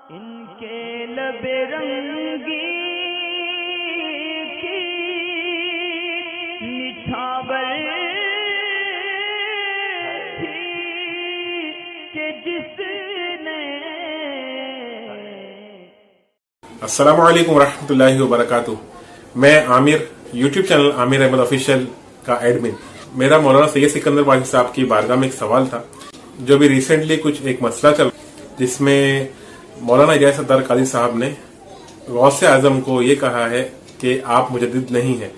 ان کے لب رنگی کی نچھاور تھی کہ جس نے السلام علیکم ورحمۃ اللہ وبرکاتہ۔ میں عامر، یوٹیوب چینل عامر احمد آفیشیل کا ایڈمن۔ میرا مولانا سید سکندر باقی صاحب کی بارگاہ میں ایک سوال تھا، جو بھی ریسنٹلی کچھ ایک مسئلہ چل، جس میں مولانا اجازت ستار قادری صاحب نے غوث اعظم کو یہ کہا ہے کہ آپ مجدد نہیں ہیں،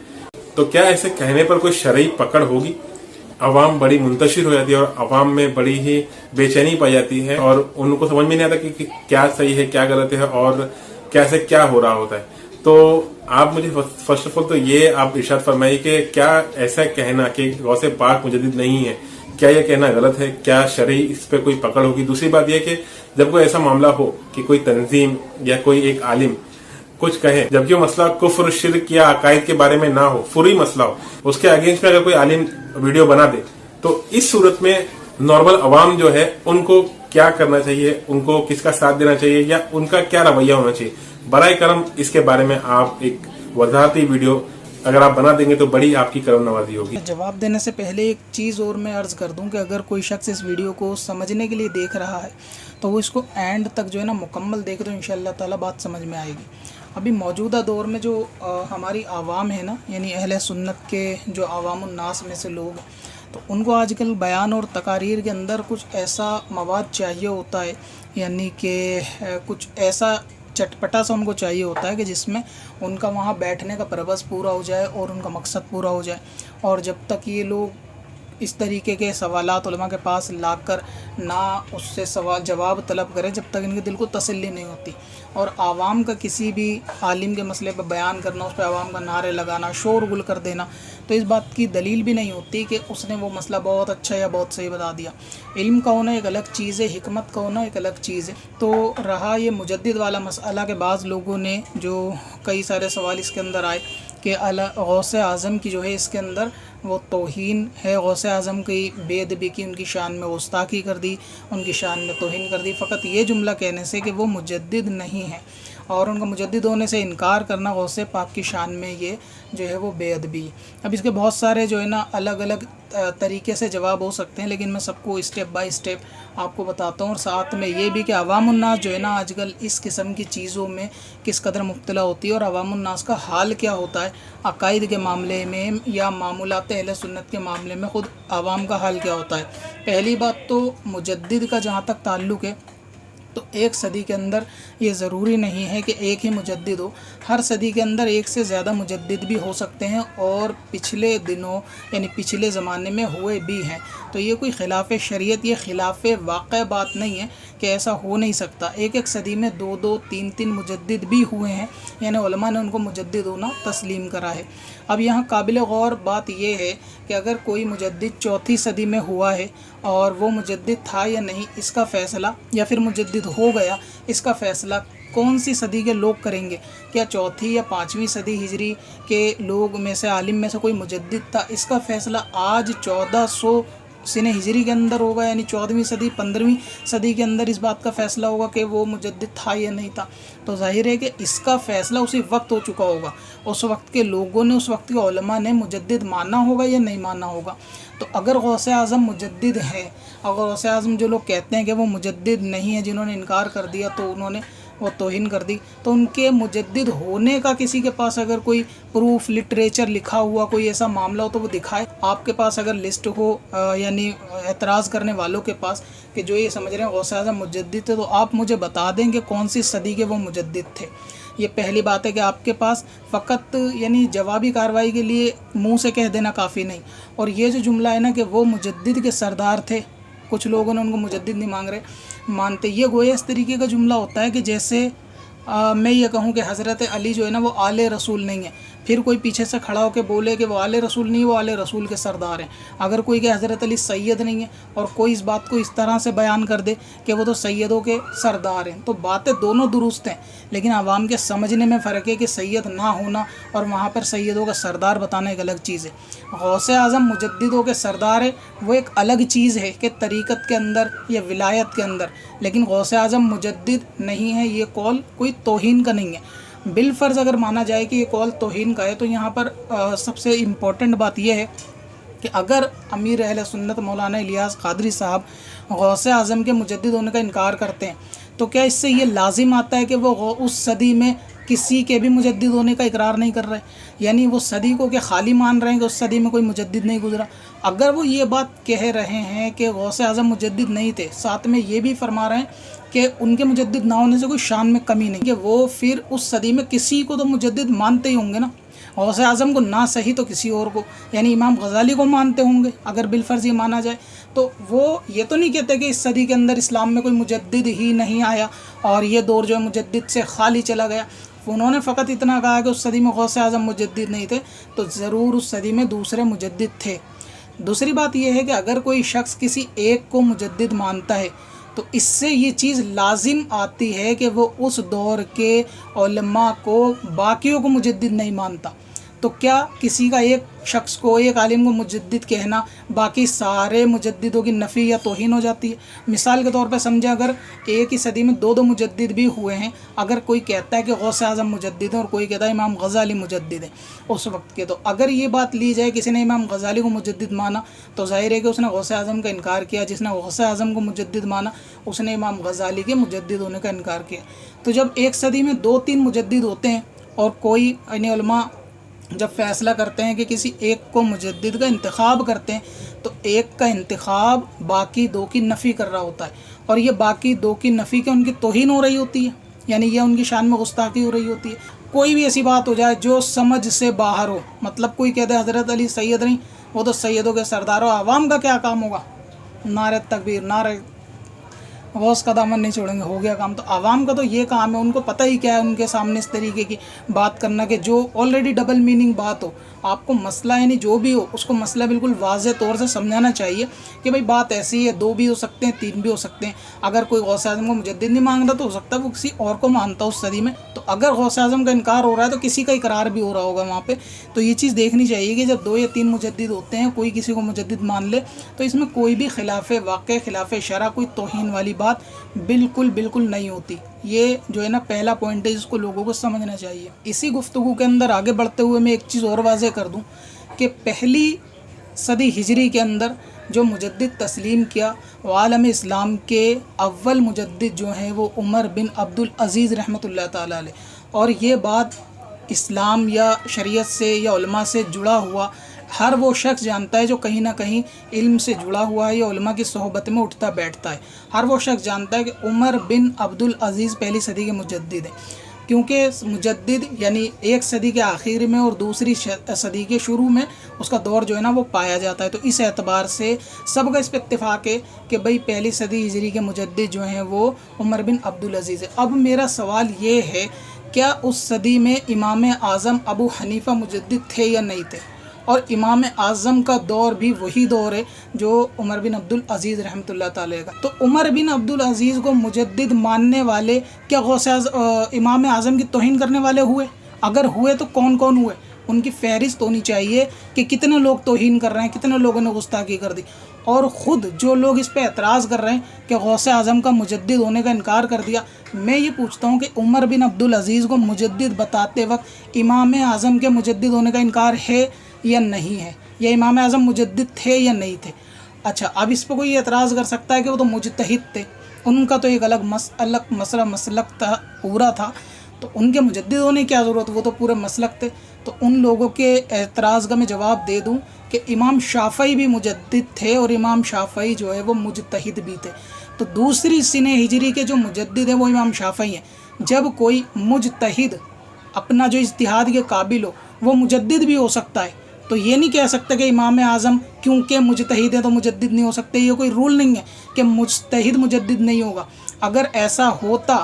تو کیا ایسے کہنے پر کوئی شرعی پکڑ ہوگی؟ عوام بڑی منتشر ہو جاتی ہے اور عوام میں بڑی ہی بے چینی پائی جاتی ہے اور ان کو سمجھ میں نہیں آتا کہ کیا صحیح ہے کیا غلط ہے اور کیسے کیا ہو رہا ہوتا ہے۔ تو آپ مجھے فرسٹ آف آل تو یہ آپ ارشاد فرمائیے کہ کیا ایسا کہنا کہ غوث پاک مجدد نہیں ہے، کیا یہ کہنا غلط ہے؟ کیا شرعی اس پہ کوئی پکڑ ہوگی؟ دوسری بات یہ کہ جب کوئی ایسا معاملہ ہو کہ کوئی تنظیم یا کوئی ایک عالم کچھ کہے، جبکہ وہ مسئلہ کفر شرک یا عقائد کے بارے میں نہ ہو، فری مسئلہ ہو، اس کے اگینسٹ میں اگر کوئی عالم ویڈیو بنا دے، تو اس صورت میں نارمل عوام جو ہے ان کو کیا کرنا چاہیے؟ ان کو کس کا ساتھ دینا چاہیے یا ان کا کیا رویہ ہونا چاہیے؟ برائے کرم اس کے بارے میں آپ ایک وضاحتی ویڈیو اگر آپ بنا دیں گے تو بڑی آپ کی کرم نوازی ہوگی۔ جواب دینے سے پہلے ایک چیز اور میں عرض کر دوں کہ اگر کوئی شخص اس ویڈیو کو سمجھنے کے لیے دیکھ رہا ہے تو وہ اس کو اینڈ تک جو ہے نا مکمل دیکھے تو انشاءاللہ تعالی بات سمجھ میں آئے گی۔ ابھی موجودہ دور میں جو ہماری عوام ہے نا، یعنی اہل سنت کے جو عوام الناس میں سے لوگ، تو ان کو آج کل بیان اور تقاریر کے اندر کچھ ایسا مواد چاہیے ہوتا ہے، یعنی کہ کچھ ایسا چٹپٹا سا ان کو چاہیے ہوتا ہے کہ جس میں ان کا وہاں بیٹھنے کا پرپس پورا ہو جائے اور ان کا مقصد پورا ہو جائے۔ اور جب تک یہ لوگ اس طریقے کے سوالات علماء کے پاس لا کر نہ اس سے جواب طلب کریں، جب تک ان کے دل کو تسلی نہیں ہوتی۔ اور عوام کا کسی بھی عالم کے مسئلے پر بیان کرنا، اس پہ عوام کا نعرے لگانا، شور غل کر دینا، تو اس بات کی دلیل بھی نہیں ہوتی کہ اس نے وہ مسئلہ بہت اچھا یا بہت صحیح بتا دیا۔ علم کا ہونا ایک الگ چیز ہے، حکمت کا ہونا ایک الگ چیز ہے۔ تو رہا یہ مجدد والا مسئلہ کہ بعض لوگوں نے جو کئی سارے سوال اس کے اندر آئے کہ غوث اعظم کی جو ہے اس کے اندر وہ توہین ہے، غوث اعظم کی بے ادبی کی، ان کی شان میں گستاخی کر دی، ان کی شان میں توہین کر دی، فقط یہ جملہ کہنے سے کہ وہ مجدد نہیں ہیں، اور ان کا مجدد ہونے سے انکار کرنا غوث پاک کی شان میں یہ جو ہے وہ بے ادبی ہے۔ اب اس کے بہت سارے جو ہے نا الگ الگ طریقے سے جواب ہو سکتے ہیں، لیکن میں سب کو اسٹیپ بائی اسٹیپ آپ کو بتاتا ہوں، اور ساتھ میں یہ بھی کہ عوام الناس جو ہے نا آج کل اس قسم کی چیزوں میں کس قدر مبتلا ہوتی ہے اور عوام الناس کا حال کیا ہوتا ہے عقائد کے معاملے میں یا معمولات اہل سنت کے معاملے میں، خود عوام کا حال کیا ہوتا ہے۔ پہلی بات تو مجدد کا جہاں تک تعلق ہے تو ایک صدی کے اندر یہ ضروری نہیں ہے کہ ایک ہی مجدد ہو، ہر صدی کے اندر ایک سے زیادہ مجدد بھی ہو سکتے ہیں، اور پچھلے دنوں یعنی پچھلے زمانے میں ہوئے بھی ہیں۔ تو یہ کوئی خلاف شریعت، یہ خلاف واقع بات نہیں ہے کہ ایسا ہو نہیں سکتا۔ ایک ایک صدی میں دو دو تین تین مجدد بھی ہوئے ہیں، یعنی علماء نے ان کو مجدد ہونا تسلیم کرا ہے۔ اب یہاں قابل غور بات یہ ہے کہ اگر کوئی مجدد چوتھی صدی میں ہوا ہے اور وہ مجدد تھا یا نہیں اس کا فیصلہ، یا پھر مجدد ہو گیا اس کا فیصلہ کون سی صدی کے لوگ کریں گے؟ کیا چوتھی یا پانچویں صدی ہجری کے لوگ میں سے عالم میں سے کوئی مجدد تھا؟ اس کا فیصلہ آج 1400 سن ہجری کے اندر ہوگا، یعنی 14ویں صدی 15ویں صدی کے اندر اس بات کا فیصلہ ہوگا کہ وہ مجدد تھا یا نہیں تھا۔ تو ظاہر ہے کہ اس کا فیصلہ اسی وقت ہو چکا ہوگا، اس وقت کے لوگوں نے، اس وقت کے علماء نے مجدد ماننا ہوگا یا نہیں ماننا ہوگا۔ تو اگر غوث اعظم مجدد ہے، اگر غوث اعظم جو لوگ کہتے ہیں کہ وہ مجدد نہیں ہیں، جنہوں نے انکار کر دیا تو انہوں نے وہ توہین کر دی، تو ان کے مجدد ہونے کا کسی کے پاس اگر کوئی پروف، لٹریچر لکھا ہوا کوئی ایسا معاملہ ہو تو وہ دکھائے۔ آپ کے پاس اگر لسٹ ہو یعنی اعتراض کرنے والوں کے پاس کہ جو یہ سمجھ رہے ہیں غوث اعظم مجدد تھے، تو آپ مجھے بتا دیں کہ کون سی صدی کے وہ مجدد تھے۔ یہ پہلی بات ہے کہ آپ کے پاس فقط یعنی جوابی کارروائی کے لیے منہ سے کہہ دینا کافی نہیں۔ اور یہ جو جملہ ہے نا کہ وہ مجدد کے سردار تھے، کچھ لوگوں نے ان کو مجدد نہیں مانتے، یہ گویا اس طریقے کا جملہ ہوتا ہے کہ جیسے میں یہ کہوں کہ حضرت علی جو ہے نا وہ آل رسول نہیں ہے۔ پھر کوئی پیچھے سے کھڑا ہو کے بولے کہ وہ آل رسول نہیں، وہ آل رسول کے سردار ہیں، اگر کوئی کہ حضرت علی سید نہیں ہے اور کوئی اس بات کو اس طرح سے بیان کر دے کہ وہ تو سیدوں کے سردار ہیں، تو باتیں دونوں درست ہیں، لیکن عوام کے سمجھنے میں فرق ہے کہ سید نہ ہونا اور وہاں پر سیدوں کا سردار بتانا ایک الگ چیز ہے۔ غوث اعظم مجددوں کے سردار ہے، وہ ایک الگ چیز ہے کہ طریقت کے اندر یا ولایت کے اندر، لیکن غوث اعظم مجدد نہیں ہے، یہ قول کوئی توہین کا نہیں ہے۔ بالفرض اگر مانا جائے کہ یہ قول توہین کا ہے تو یہاں پر سب سے امپورٹنٹ بات یہ ہے کہ اگر امیر اہل سنت مولانا الیاس قادری صاحب غوث اعظم کے مجدد ہونے کا انکار کرتے ہیں تو کیا اس سے یہ لازم آتا ہے کہ وہ اس صدی میں کسی کے بھی مجدد ہونے کا اقرار نہیں کر رہے، یعنی وہ صدی کو کہ خالی مان رہے ہیں کہ اس صدی میں کوئی مجدد نہیں گزرا؟ اگر وہ یہ بات کہہ رہے ہیں کہ غوث اعظم مجدد نہیں تھے، ساتھ میں یہ بھی فرما رہے ہیں کہ ان کے مجدد نہ ہونے سے کوئی شان میں کمی نہیں، کہ وہ پھر اس صدی میں کسی کو تو مجدد مانتے ہی ہوں گے نا، غوث اعظم کو نہ صحیح تو کسی اور کو، یعنی امام غزالی کو مانتے ہوں گے اگر بالفرض یہ مانا جائے، تو وہ یہ تو نہیں کہتے کہ اس صدی کے اندر اسلام میں کوئی مجدد ہی نہیں آیا اور یہ دور جو ہے مجدد سے خالی چلا گیا۔ انہوں نے فقط اتنا کہا کہ اس صدی میں غوث اعظم مجدد نہیں تھے، تو ضرور اس صدی میں دوسرے مجدد تھے۔ دوسری بات یہ ہے کہ اگر کوئی شخص کسی ایک کو مجدد مانتا ہے تو اس سے یہ چیز لازم آتی ہے کہ وہ اس دور کے علماء کو باقیوں کو مجدد نہیں مانتا، تو کیا کسی کا ایک شخص کو، ایک عالم کو مجدد کہنا باقی سارے مجددوں کی نفی یا توہین ہو جاتی ہے؟ مثال کے طور پہ سمجھیں، اگر ایک ہی صدی میں دو مجدد بھی ہوئے ہیں، اگر کوئی کہتا ہے کہ غوث اعظم مجدد ہے اور کوئی کہتا ہے امام غزالی مجدد ہے اس وقت کے، تو اگر یہ بات لی جائے کسی نے امام غزالی کو مجدد مانا تو ظاہر ہے کہ اس نے غوث اعظم کا انکار کیا، جس نے غوث اعظم کو مجدد مانا اس نے امام غزالی کے مجدد ہونے کا انکار کیا۔ تو جب ایک صدی میں 2-3 مجدد ہوتے ہیں اور کوئی یعنی علماء جب فیصلہ کرتے ہیں کہ کسی ایک کو مجدد کا انتخاب کرتے ہیں تو ایک کا انتخاب باقی 2 کی نفی کر رہا ہوتا ہے، اور یہ باقی 2 کی نفی کے ان کی توہین ہو رہی ہوتی ہے، یعنی یہ ان کی شان میں گستاخی ہو رہی ہوتی ہے۔ کوئی بھی ایسی بات ہو جائے جو سمجھ سے باہر ہو، مطلب کوئی کہتے ہیں حضرت علی سید نہیں، وہ تو سیدوں کے سردار ہو، عوام کا کیا کام ہوگا؟ نعرہ تکبیر، نعرہ غوث کا دامن نہیں چھوڑیں گے، ہو گیا کام۔ تو عوام کا تو یہ کام ہے، ان کو پتہ ہی کیا ہے ان کے سامنے اس طریقے کی بات کرنا کہ جو آلریڈی ڈبل میننگ بات ہو۔ آپ کو مسئلہ یعنی جو بھی ہو اس کو مسئلہ بالکل واضح طور سے سمجھانا چاہیے کہ بھائی بات ایسی ہے، 2 بھی ہو سکتے ہیں، 3 بھی ہو سکتے ہیں۔ اگر کوئی غوث اعظم کو مجدد نہیں مانگ رہا تو ہو سکتا ہے وہ کسی اور کو مانتا اس صدی میں، تو اگر غوث اعظم کا انکار ہو رہا ہے تو کسی کا اقرار بھی ہو رہا ہوگا وہاں پہ۔ تو یہ چیز دیکھنی چاہیے کہ جب 2 یا 3 مجدد ہوتے ہیں، کوئی کسی کو مجدد مان لے تو اس میں کوئی بھی خلاف واقع، خلاف شرع، کوئی توہین والی بات بالکل نہیں ہوتی۔ یہ جو ہے نا پہلا پوائنٹ ہے جس کو لوگوں کو سمجھنا چاہیے۔ اسی گفتگو کے اندر آگے بڑھتے ہوئے میں ایک چیز اور واضح کر دوں کہ پہلی صدی ہجری کے اندر جو مجدد تسلیم کیا وہ عالم اسلام کے اول مجدد جو ہیں وہ عمر بن عبدالعزیز رحمۃ اللہ تعالیٰ علیہ، اور یہ بات اسلام یا شریعت سے یا علماء سے جڑا ہوا ہر وہ شخص جانتا ہے جو کہیں نہ کہیں علم سے جڑا ہوا ہے یا علماء کی صحبت میں اٹھتا بیٹھتا ہے۔ ہر وہ شخص جانتا ہے کہ عمر بن عبدالعزیز پہلی صدی کے مجدد ہیں، کیونکہ مجدد یعنی ایک صدی کے آخر میں اور دوسری صدی کے شروع میں اس کا دور جو ہے نا وہ پایا جاتا ہے۔ تو اس اعتبار سے سب کا اس پہ اتفاق ہے کہ بھئی پہلی صدی ہجری کے مجدد جو ہیں وہ عمر بن عبدالعزیز ہے۔ اب میرا سوال یہ ہے، کیا اس صدی میں امام اعظم ابو حنیفہ مجدد تھے یا نہیں تھے؟ اور امام اعظم کا دور بھی وہی دور ہے جو عمر بن عبدالعزیز رحمۃ اللہ تعالیٰ کا۔ تو عمر بن عبدالعزیز کو مجدد ماننے والے کیا غوث امام اعظم کی توہین کرنے والے ہوئے؟ اگر ہوئے تو کون کون ہوئے؟ ان کی فہرست ہونی چاہیے کہ کتنے لوگ توہین کر رہے ہیں، کتنے لوگوں نے گستاخی کر دی، اور خود جو لوگ اس پہ اعتراض کر رہے ہیں کہ غوث اعظم کا مجدد ہونے کا انکار کر دیا، میں یہ پوچھتا ہوں کہ عمر بن عبدالعزیز کو مجدد بتاتے وقت امام اعظم کے مجدد ہونے کا انکار ہے یا نہیں ہے، یا امام اعظم مجدد تھے یا نہیں تھے؟ اچھا، اب اس پہ کوئی اعتراض کر سکتا ہے کہ وہ تو مجتہد تھے، ان کا تو ایک الگ مسلک تھا، پورا تھا، تو ان کے مجدد ہونے کی کیا ضرورت، وہ تو پورے مسلک تھے۔ تو ان لوگوں کے اعتراض کا میں جواب دے دوں کہ امام شافعی بھی مجدد تھے اور امام شافعی جو ہے وہ مجتہد بھی تھے۔ تو دوسری سنہ ہجری کے جو مجدد ہیں وہ امام شافعی ہیں۔ جب کوئی مجتہد اپنا جو اجتہاد کے قابل ہو وہ مجدد بھی ہو سکتا ہے، تو یہ نہیں کہہ سکتا کہ امام اعظم کیونکہ مجتہد ہیں تو مجدد نہیں ہو سکتے، یہ کوئی رول نہیں ہے کہ مجتہد مجدد نہیں ہوگا۔ اگر ایسا ہوتا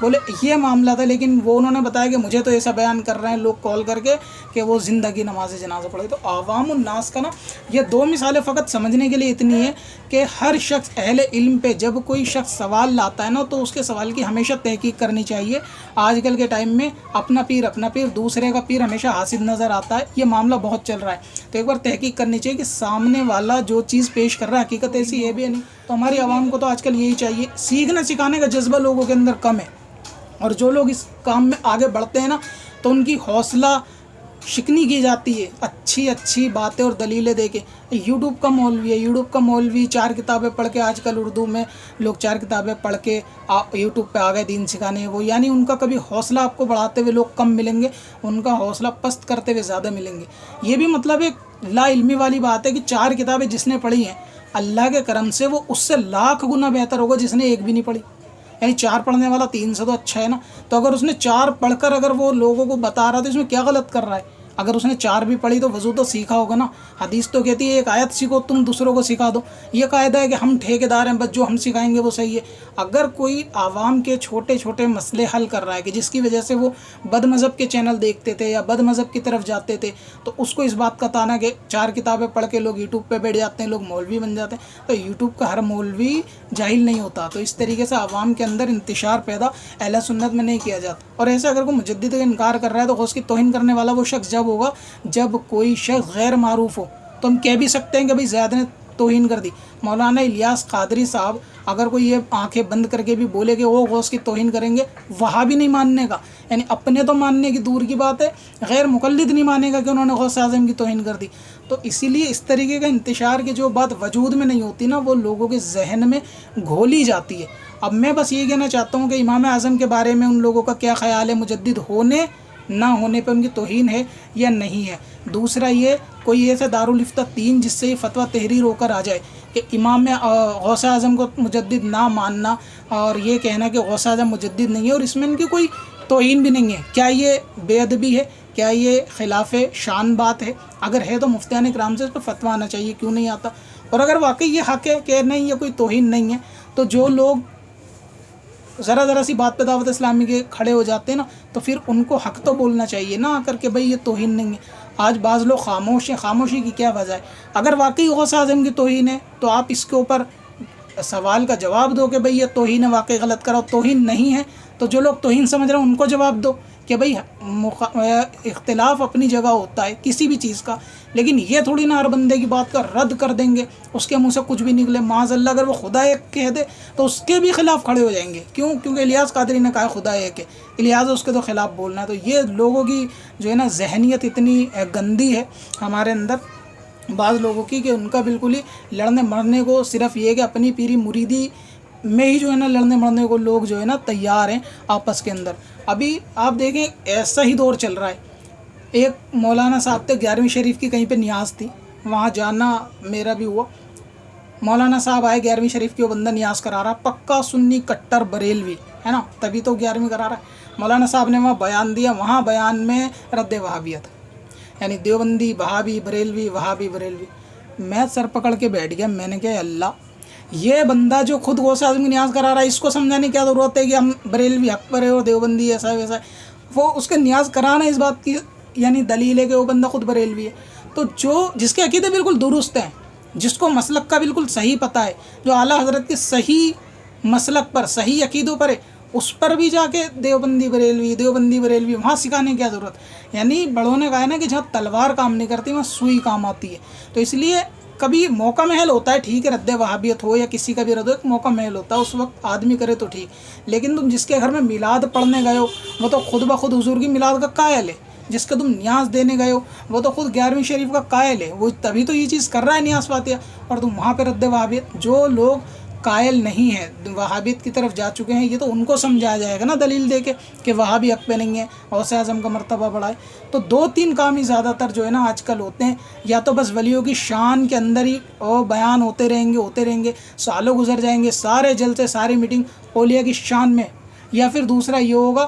بولے یہ معاملہ تھا، لیکن وہ انہوں نے بتایا کہ مجھے تو ایسا بیان کر رہے ہیں لوگ کال کر کے کہ وہ زندگی نماز جنازہ پڑھے. تو عوام الناس کا نا یہ دو مثالیں فقط سمجھنے کے لیے اتنی ہے کہ ہر شخص اہل علم پہ جب کوئی شخص سوال لاتا ہے نا تو اس کے سوال کی ہمیشہ تحقیق کرنی چاہیے. آج کل کے ٹائم میں اپنا پیر دوسرے کا پیر ہمیشہ حاسد نظر آتا ہے، یہ معاملہ بہت چل رہا ہے. تو ایک بار تحقیق کرنی چاہیے کہ سامنے والا جو چیز پیش کر رہا ہے حقیقت ایسی ہے بھی نہیں. تو ہماری عوام کو تو آج کل یہی چاہیے، سیکھنے سکھانے کا جذبہ لوگوں کے اندر کم ہے، اور جو لوگ اس کام میں آگے بڑھتے ہیں نا تو ان کی حوصلہ شکنی کی جاتی ہے اچھی اچھی باتیں اور دلیلیں دے کے. یوٹیوب کا مولوی ہے، یوٹیوب کا مولوی 4 کتابیں پڑھ کے، آج کل اردو میں لوگ 4 کتابیں پڑھ کے یوٹیوب پہ آ گئے دین سکھانے. وہ یعنی ان کا کبھی حوصلہ آپ کو بڑھاتے ہوئے لوگ کم ملیں گے، ان کا حوصلہ پست کرتے ہوئے زیادہ ملیں گے. یہ بھی مطلب ایک لا علمی والی بات ہے کہ 4 کتابیں جس نے پڑھی ہیں اللہ کے کرم سے وہ اس سے لاکھ گنا بہتر ہوگا جس نے ایک بھی نہیں پڑھی. یعنی 4 پڑھنے والا 3 سے تو اچھا ہے نا. تو اگر اس نے 4 پڑھ کر اگر وہ لوگوں کو بتا رہا تو اس میں کیا غلط کر رہا ہے؟ اگر اس نے 4 بھی پڑھی تو وضو تو سیکھا ہوگا نا. حدیث تو کہتی ہے ایک آیت سیکھو تم دوسروں کو سکھا دو. یہ قاعدہ ہے کہ ہم ٹھیکیدار ہیں، بس جو ہم سکھائیں گے وہ صحیح ہے. اگر کوئی عوام کے چھوٹے چھوٹے مسئلے حل کر رہا ہے کہ جس کی وجہ سے وہ بد مذہب کے چینل دیکھتے تھے یا بد مذہب کی طرف جاتے تھے، تو اس کو اس بات کا تانا کہ 4 کتابیں پڑھ کے لوگ یوٹیوب پہ بیٹھ جاتے ہیں، لوگ مولوی بن جاتے ہیں. تو یوٹیوب کا ہر مولوی جاہل نہیں ہوتا. تو اس طریقے سے عوام کے اندر انتشار پیدا اہل سنت میں نہیں کیا جاتا. اور ایسے اگر کوئی مجدد کا انکار کر رہا ہے تو غوث کی توہین کرنے والا وہ شخص جب ہوگا جب کوئی شخص غیر معروف ہو. تو ہم کہہ بھی سکتے ہیں کہ بھائی زید نے توہین کر دی. مولانا الیاس قادری صاحب اگر کوئی یہ آنکھیں بند کر کے بھی بولے کہ وہ غوث کی توہین کریں گے، وہاں بھی نہیں ماننے کا، یعنی اپنے تو ماننے کی دور کی بات ہے، غیر مقلد نہیں مانے گا کہ انہوں نے غوث اعظم کی توہین کر دی. تو اسی لیے اس طریقے کا انتشار کی جو بات وجود میں نہیں ہوتی نا وہ لوگوں کے ذہن میں گھولی جاتی ہے. اب میں بس یہ کہنا چاہتا ہوں کہ امام اعظم کے بارے میں ان لوگوں کا کیا خیال ہے، مجدد ہونے نہ ہونے پہ ان کی توہین ہے یا نہیں ہے. دوسرا یہ کوئی ایسے دارالفتہ 3 جس سے یہ فتویٰ تحریر ہو کر آ جائے کہ امام غوث اعظم کو مجدد نہ ماننا اور یہ کہنا کہ غوث اعظم مجدد نہیں ہے اور اس میں ان کی کوئی توہین بھی نہیں ہے، کیا یہ بے ادبی ہے؟ کیا یہ خلاف شان بات ہے؟ اگر ہے تو مفتیان کرام سے اس پہ فتویٰ آنا چاہیے، کیوں نہیں آتا؟ اور اگر واقعی یہ حق ہے کہ نہیں یہ کوئی توہین نہیں ہے تو جو لوگ ذرا سی بات پہ دعوت اسلامی کے کھڑے ہو جاتے ہیں نا تو پھر ان کو حق تو بولنا چاہیے نا آ کر کے بھائی یہ توہین نہیں ہے. آج بعض لوگ خاموش ہیں، خاموشی کی کیا وجہ ہے؟ اگر واقعی غوث اعظم کی توہین ہے تو آپ اس کے اوپر سوال کا جواب دو کہ بھئی یہ توہین ہے، واقعی غلط کرو. توہین نہیں ہے تو جو لوگ توہین سمجھ رہے ہیں ان کو جواب دو کہ بھئی اختلاف اپنی جگہ ہوتا ہے کسی بھی چیز کا، لیکن یہ تھوڑی نہ ہر بندے کی بات کا رد کر دیں گے، اس کے منہ سے کچھ بھی نکلے معاذ اللہ اگر وہ خدا ایک کہہ دے تو اس کے بھی خلاف کھڑے ہو جائیں گے. کیونکہ الیاس قادری نے کہا خدا ایک ہے، لہٰذا اس کے تو خلاف بولنا ہے. تو یہ لوگوں کی جو ہے نا ذہنیت اتنی گندی ہے ہمارے اندر بعض لوگوں کی کہ ان کا بالکل ہی لڑنے مرنے کو صرف یہ کہ اپنی پیری مریدی میں ہی جو ہے نا لڑنے مرنے کو لوگ جو ہے نا تیار ہیں آپس کے اندر. ابھی آپ دیکھیں ایسا ہی دور چل رہا ہے. ایک مولانا صاحب تھے 11ویں شریف کی کہیں پہ نیاز تھی، وہاں جانا میرا بھی ہوا. مولانا صاحب آئے 11ویں شریف کی، وہ بندہ نیاز کرا رہا، پکا سنی کٹر بریلوی ہے نا، تبھی تو 11ویں کرا رہا ہے. مولانا صاحب نے وہاں بیان دیا، وہاں بیان میں رد وہابیت، یعنی دیوبندی وہابی بریلوی وہابی بریلوی. میں سر پکڑ کے بیٹھ گیا، میں نے کہا اللہ یہ بندہ جو خود غوث اعظم کی نیاز کرا رہا ہے اس کو سمجھانے کی کیا ضرورت ہے کہ ہم بریلوی حق پر ہے اور دیوبندی ایسا ہے ویسا ہے. وہ اس کے نیاز کرانا اس بات کی یعنی دلیل ہے کہ وہ بندہ خود بریلوی ہے. تو جس کے عقیدے بالکل درست ہیں، جس کو مسلک کا بالکل صحیح پتہ ہے، جو اعلیٰ حضرت کے صحیح مسلک پر صحیح عقیدوں پر ہے، اس پر بھی جا کے دیوبندی بریلوی وہاں سکھانے کی کیا ضرورت؟ یعنی بڑوں نے کہا ہے نا کہ جہاں تلوار کام نہیں کرتی وہاں سوئی کام آتی ہے. تو اس لیے کبھی موقع محل ہوتا ہے، ٹھیک ہے، رد وہابیت ہو یا کسی کا بھی رد ہو، ایک موقع محل ہوتا ہے، اس وقت آدمی کرے تو ٹھیک. لیکن تم جس کے گھر میں میلاد پڑھنے گئے ہو وہ تو خود بخود حضور کی میلاد کا قائل ہے. جس کا تم نیاز دینے گئے ہو وہ تو خود 11ویں شریف کا قائل ہے، وہ تبھی تو یہ چیز کر رہا ہے نیاز فاتحہ، اور تم وہاں پہ رد وہابیت. جو لوگ قائل نہیں ہیں، وہابیت کی طرف جا چکے ہیں، یہ تو ان کو سمجھایا جائے گا نا دلیل دے کے کہ وہابی حق پہ نہیں ہے، غوث اعظم کا مرتبہ بڑھائے. تو 2-3 کام ہی زیادہ تر جو ہے نا آج کل ہوتے ہیں، یا تو بس ولیوں کی شان کے اندر ہی بیان ہوتے رہیں گے، سالوں گزر جائیں گے، سارے جلسے ساری میٹنگ اولیاء کی شان میں، یا پھر دوسرا یہ ہوگا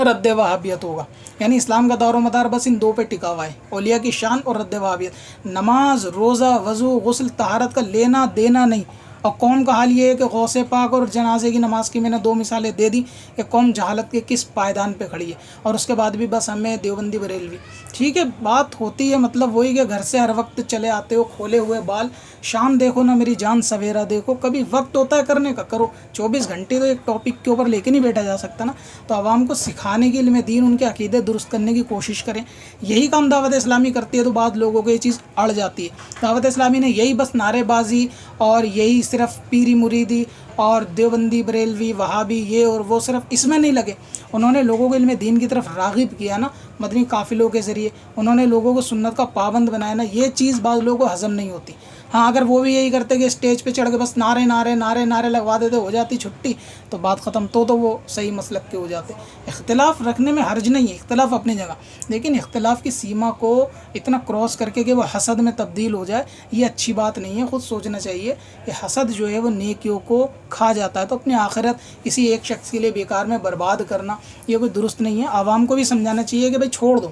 رد وہابیت ہوگا. یعنی اسلام کا دار و مدار بس ان 2 پہ ٹکا ہوا ہے، اولیاء کی شان اور رد وہابیت. نماز، روزہ، وضو، غسل، طہارت کا لینا دینا نہیں، اور قوم کا حال یہ ہے کہ غوث پاک اور جنازے کی نماز کی میں نے 2 مثالیں دے دی کہ قوم جہالت کے کس پائیدان پہ کھڑی ہے، اور اس کے بعد بھی بس ہمیں دیوبندی بریلوی، ٹھیک ہے بات ہوتی ہے مطلب وہی کہ گھر سے ہر وقت چلے آتے ہو کھولے ہوئے بال، شام دیکھو نہ میری جان سویرا دیکھو، کبھی وقت ہوتا ہے کرنے کا کرو، 24 گھنٹے تو ایک ٹاپک کے اوپر لے کے نہیں بیٹھا جا سکتا نا، تو عوام کو سکھانے کے علم دین ان کے عقیدے درست کرنے کی کوشش کریں، یہی کام دعوت اسلامی کرتی ہے، تو بعض لوگوں کو یہ چیز اڑ جاتی ہے۔ دعوت اسلامی نے یہی بس نعرے بازی اور یہی صرف پیری مریدی اور دیوبندی بریلوی وہابی یہ اور وہ صرف اس میں نہیں لگے، انہوں نے لوگوں کو علم دین کی طرف راغب کیا نا مدنی قافلوں کے ذریعے، انہوں نے لوگوں کو سنت کا پابند بنایا نا، یہ چیز بعض لوگوں کو ہضم نہیں ہوتی۔ ہاں اگر وہ بھی یہی کرتے کہ اسٹیج پہ چڑھ کے بس نعرے نعرے نعرے نعرے لگوا دیتے ہو جاتی چھٹی، تو بات ختم، تو وہ صحیح مسلک کے ہو جاتے۔ اختلاف رکھنے میں حرج نہیں ہے، اختلاف اپنی جگہ، لیکن اختلاف کی سیما کو اتنا کراس کر کے کہ وہ حسد میں تبدیل ہو جائے، یہ اچھی بات نہیں ہے۔ خود سوچنا چاہیے کہ حسد جو ہے وہ نیکیوں کو کھا جاتا ہے، تو اپنی آخرت کسی ایک شخص کے لیے بیکار میں برباد کرنا یہ کوئی درست نہیں ہے۔ عوام کو بھی سمجھانا چاہیے کہ بھائی چھوڑ دو،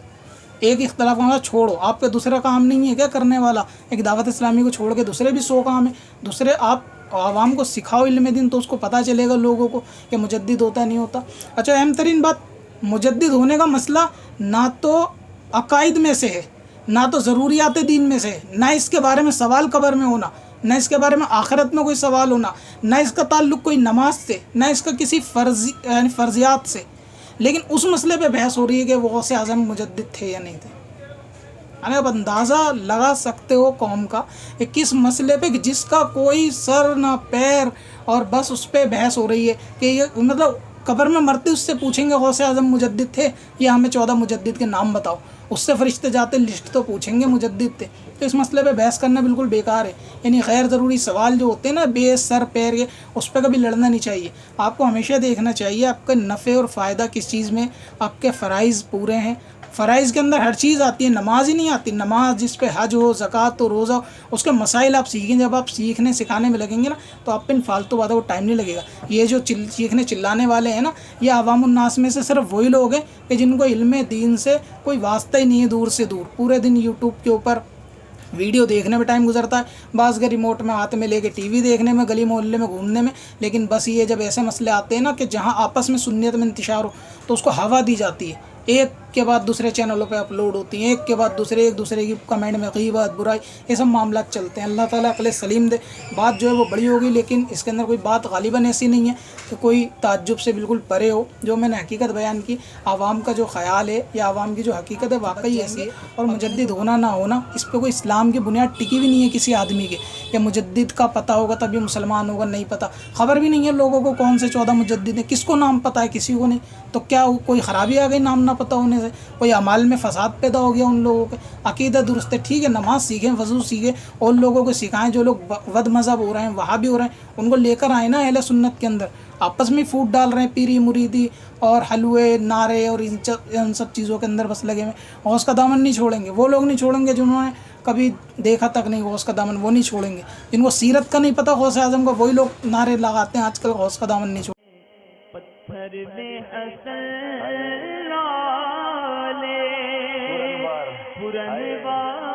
ایک اختلاف ہوگا چھوڑو، آپ کا دوسرا کام نہیں ہے کیا کرنے والا؟ ایک دعوت اسلامی کو چھوڑ کے دوسرے بھی 100 کام ہیں، دوسرے آپ عوام کو سکھاؤ علم دین، تو اس کو پتہ چلے گا لوگوں کو کہ مجدد ہوتا نہیں ہوتا۔ اچھا اہم ترین بات، مجدد ہونے کا مسئلہ نہ تو عقائد میں سے ہے، نہ تو ضروریات دین میں سے ہے، نہ اس کے بارے میں سوال قبر میں ہونا، نہ اس کے بارے میں آخرت میں کوئی سوال ہونا، نہ اس کا تعلق کوئی نماز سے، نہ اس کا کسی فرضیات سے، لیکن اس مسئلے پہ بحث ہو رہی ہے کہ وہ غوث اعظم مجدد تھے یا نہیں تھے۔ اگر آپ اندازہ لگا سکتے ہو قوم کا کہ کس مسئلے پہ جس کا کوئی سر نہ پیر، اور بس اس پہ بحث ہو رہی ہے کہ یہ مطلب قبر میں مرتے اس سے پوچھیں گے غوث اعظم مجدد تھے یا ہمیں 14 مجدد کے نام بتاؤ، اس سے فرشتے جاتے لسٹ تو پوچھیں گے مجدد تھے، تو اس مسئلے پہ بحث کرنا بالکل بیکار ہے۔ یعنی غیر ضروری سوال جو ہوتے ہیں نا بے سر پیر کے، اس پہ کبھی لڑنا نہیں چاہیے۔ آپ کو ہمیشہ دیکھنا چاہیے آپ کا نفع اور فائدہ کس چیز میں، آپ کے فرائض پورے ہیں، فرائض کے اندر ہر چیز آتی ہے، نماز ہی نہیں آتی، نماز جس پہ حج ہو، زکوٰۃ ہو، روزہ ہو، اس کے مسائل آپ سیکھیں، جب آپ سیکھنے سکھانے میں لگیں گے نا تو آپ پہ ان فالتو باتوں کو ٹائم نہیں لگے گا۔ یہ جو سیکھنے چلانے والے ہیں نا، یہ عوام الناس میں سے صرف وہی لوگ ہیں کہ جن کو علم دین سے کوئی واسطہ ہی نہیں ہے، دور سے دور، پورے دن یوٹیوب کے اوپر ویڈیو دیکھنے میں ٹائم گزرتا ہے، بعض کے ریموٹ میں ہاتھ میں لے کے ٹی وی دیکھنے میں، گلی محلے میں گھومنے میں، لیکن بس یہ جب ایسے مسئلے آتے ہیں نا کہ جہاں آپس میں سنیت میں انتشار ہو تو اس کو ہوا دی جاتی ہے، ایک کے بعد دوسرے چینلوں پہ اپلوڈ ہوتی ہیں، ایک کے بعد دوسرے، ایک دوسرے کی کمنٹ میں غیبت برائی، یہ سب معاملات چلتے ہیں۔ اللہ تعالیٰ عقل سلیم دے، بات جو ہے وہ بڑی ہوگی لیکن اس کے اندر کوئی بات غالباً ایسی نہیں ہے کہ کوئی تعجب سے بالکل پرے ہو۔ جو میں نے حقیقت بیان کی، عوام کا جو خیال ہے یا عوام کی جو حقیقت ہے واقعی ایسی ہے، اور مجدد ہونا نہ ہونا اس پہ کوئی اسلام کی بنیاد ٹکی بھی نہیں ہے کسی آدمی کے کہ مجدد کا پتہ ہوگا تبھی مسلمان ہوگا، نہیں پتہ، خبر بھی نہیں ہے لوگوں کو کون سے 14 مجدد ہیں، کس کو نام پتہ ہے، کسی کو نہیں، تو کیا کوئی خرابی آ گئی نام نہ پتہ ہونے سے؟ کوئی اعمال میں فساد پیدا ہو گیا ان لوگوں کے؟ عقیدہ درست ہے، ٹھیک ہے، نماز سیکھیں، وضو سیکھیں، اور لوگوں کو سکھائیں، جو لوگ ود مذہب ہو رہے ہیں، وہابی ہو رہے ہیں، ان کو لے کر آئیں نا اہل سنت کے اندر، آپس میں فوٹ ڈال رہے ہیں پیری مریدی اور حلوے نعرے اور ان سب چیزوں کے اندر بس لگے ہوئے، غوث کا دامن نہیں چھوڑیں گے، وہ لوگ نہیں چھوڑیں گے جنہوں نے کبھی دیکھا تک نہیں غوث کا دامن، وہ نہیں چھوڑیں گے، جن کو سیرت کا نہیں پتہ غوث اعظم کا، وہی لوگ نعرے لگاتے ہیں آج کل غوث کا دامن نہیں چھوڑیں۔ پتھر میں حسن والے پرن